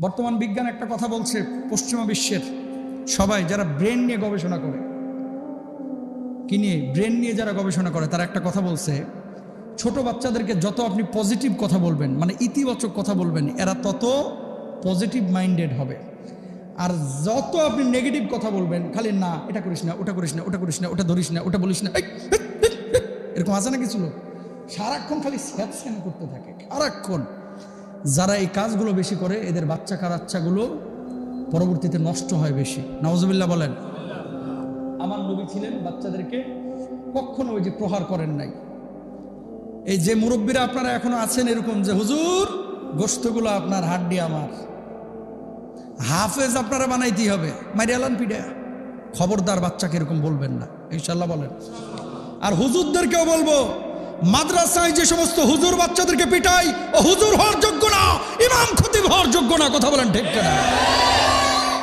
বর্তমান বিজ্ঞান একটা কথা বলছে, পশ্চিমা বিশ্বের সবাই যারা ব্রেন নিয়ে গবেষণা করে, কি নিয়ে, ব্রেন নিয়ে যারা গবেষণা করে, তারা একটা কথা বলছে, ছোট বাচ্চাদেরকে যত আপনি পজিটিভ কথা বলবেন, মানে ইতিবাচক কথা বলবেন, এরা তত পজিটিভ মাইন্ডেড হবে। আর যত আপনি নেগেটিভ কথা বলবেন, খালি না এটা করিস না, ওটা করিস না, ওটা করিস না, ওটা ধরিস না, ওটা বলিস না, এরকম আছে না কিছু লোক সারাক্ষণ খালি স্যাপস্যান করতে থাকে সারাক্ষণ। যারা এই কাজগুলো বেশি করে, এদের বাচ্চা কাচ্চাগুলো পরবর্তীতে নষ্ট হয় বেশি। নাউজুবিল্লাহ বলেন। আমার নবী ছিলেন বাচ্চাদেরকে কখনো ওই যে প্রহার করেন নাই। এই যে মুরব্বীরা আপনারা এখনো আছেন এরকম যে হুজুর গোশতগুলো আপনার হাড্ডি আমার, হাফেজ আপনারা বানাইতেই হবে, মারিয়ালান পিডা, খবরদার বাচ্চাকে এরকম বলবেন না, ইনশাল্লাহ বলেন। আর হুজুরদেরকেও বলবো, মাদ্রাসায় যে সমস্ত হুজুর বাচ্চাদেরকে পিটাই, ও হুজুর হওয়ার যোগ্য না, ইমাম খতিব হওয়ার যোগ্য না। কথা বলেন ঠিক কিনা?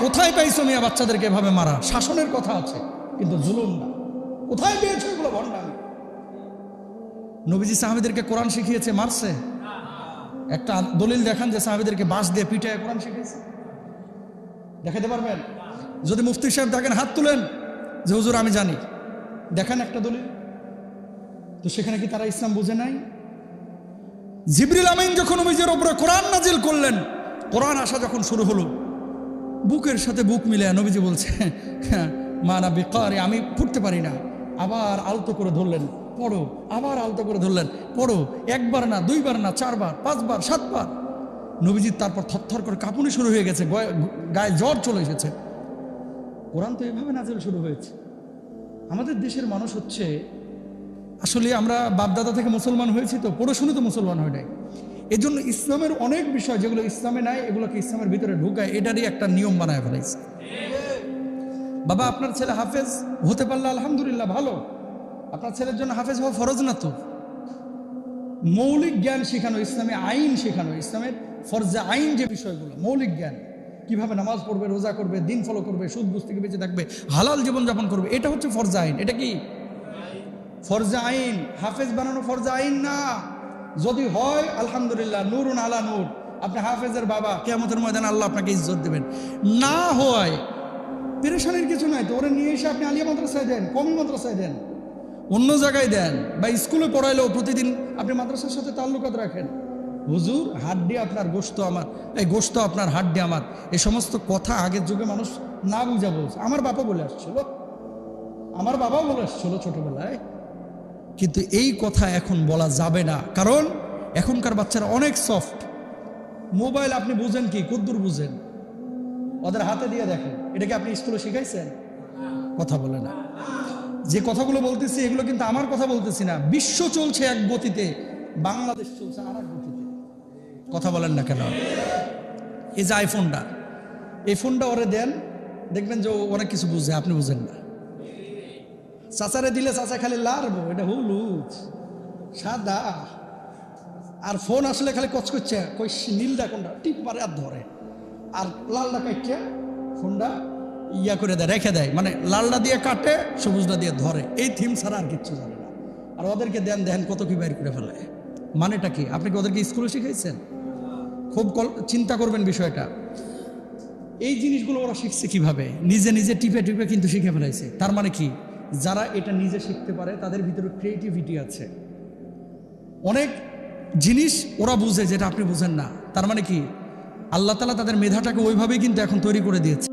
কোথায় পাইছো মিয়া বাচ্চাদেরকে এভাবে মারা? শাসনের কথা আছে কিন্তু জুলুম না। কোথায় পেয়েছো এগুলো? ভণ্ডামি। নবীজি সাহাবীদেরকে কোরআন শিখিয়েছে, মারছে? একটা দলিল দেখান যে সাহাবীদেরকে বাঁশ দিয়ে পিটায় কোরআন শিখিয়েছে, দেখাতে পারবেন? যদি মুফতি সাহেব দেখেন হাত তুলেন যে হুজুর আমি জানি, দেখেন একটা দলিল। তো সেখানে কি তারা ইসলাম বুঝে নাই? জিবরিল আমিন যখন নবীজির উপরে কোরআন নাজিল করলেন, কোরআন আসা যখন শুরু হলো, বুকের সাথে বুক মিলে নবীজি বলছে মানা বিকারি, আমি পড়তে পারি না। আবার আলতো করে ধরলেন, পড়ো। আবার আলতো করে ধরলেন, পড়ো। একবার না, দুইবার না, চারবার, পাঁচবার, সাতবার। নবীজি তারপর থরথর করে কাঁপুনি শুরু হয়ে গেছে, গায়ে জ্বর চলে এসেছে। কোরআন তো এভাবে নাজিল শুরু হয়েছে। আমাদের দেশের মানুষ হচ্ছে, আসলে আমরা বাপদাদা থেকে মুসলমান হয়েছি, তো পড়ে শুনে তো মুসলমান হয় নাই। এই জন্য ইসলামের অনেক বিষয় যেগুলো ইসলামে নাই, এগুলোকে ইসলামের ভিতরে ঢুকায়, এটারই একটা নিয়ম বানায় ফেলাইছে। বাবা আপনার ছেলে হাফেজ হতে পারলে আলহামদুলিল্লাহ ভালো, আপনার ছেলের জন্য হাফেজ হওয়া ফরজ না তো। মৌলিক জ্ঞান শেখানো, ইসলামে আইন শেখানো, ইসলামের ফরজে আইন যে বিষয়গুলো, মৌলিক জ্ঞান, কিভাবে নামাজ পড়বে, রোজা করবে, দিন ফলো করবে, সুদ বুঝ থেকে বেঁচে থাকবে, হালাল জীবনযাপন করবে, এটা হচ্ছে ফরজে আইন। এটা কি ফরজে আইন? হাফেজ বানানো ফরজে আইন না। যদি হয় আলহামদুলিল্লাহ, নূরুন আলা নূর, আপনি হাফেজের বাবা, কিয়ামতের ময়দানে আল্লাহ আপনাকে ইজ্জত দেবেন। না হয় পেরেশানির কিছু নাই তো, ওরা নিয়ে এসে আপনি আলিয়া মাদ্রাসায় দেন, কমি মাদ্রাসায় দেন, অন্য জায়গায় দেন, বা স্কুলে পড়াইলেও প্রতিদিন আপনি মাদ্রাসার সাথে তাল্লুকাত রাখেন। হুজুর হাড্ডি আপনার, গোশত আমার, এই গোশত আপনার, হাড্ডি আমার, এই সমস্ত কথা আগের যুগে মানুষ না বুঝা বলছে। আমার বাবা বলে আসছিল, আমার বাবাও বলে আসছিল ছোটবেলায়, কিন্তু এই কথা এখন বলা যাবে না, কারণ এখনকার বাচ্চারা অনেক সফট। মোবাইল আপনি বুঝেন কি, কদ্দুর বুঝেন? ওদের হাতে দিয়ে দেখেন। এটাকে আপনি স্কুলে শিখাইছেন? কথা বলে না। যে কথাগুলো বলতেছি এগুলো কিন্তু আমার কথা বলতেছি না। বিশ্ব চলছে এক গতিতে, বাংলাদেশ চলছে আর এক গতিতে। কথা বলেন না কেন? এই যে আইফোনটা, এই ফোনটা ওরে দেন, দেখবেন যে ও অনেক কিছু বুঝে, আপনি বুঝেন না। চাচারে দিলে চাচা খালি লারবো, এটা হলুদ সাদা, আর ফোন আসলে খালি কচ করছে, কই নীলটা কোনটা, টিপ মারে আর ধরে, আর লালটা কাটছে ফোনটা ইয়া করে দেয়, রেখে দেয়, মানে লালটা দিয়ে কাটে, সবুজটা দিয়ে ধরে। এই থিম ছাড়া আর কিচ্ছু জানে না। আর ওদেরকে দেন, দেখেন কত কি বাইর করে ফেলে। মানেটা কি? আপনি কি ওদেরকে স্কুলে শিখাইছেন? খুব চিন্তা করবেন বিষয়টা। এই জিনিসগুলো ওরা শিখছে কিভাবে? নিজে নিজে টিপে টিপে কিন্তু শিখে ফেলাইছে। তার মানে কি, যারা এটা নিজে শিখতে পারে তাদের ভিতরে ক্রিয়েটিভিটি আছে, অনেক জিনিস ওরা বুঝে যেটা আপনি বুঝেন না। তার মানে কি, আল্লাহ তাআলা তাদের মেধাটাকে ওইভাবেই কিন্তু এখন তৈরি করে দিয়েছে।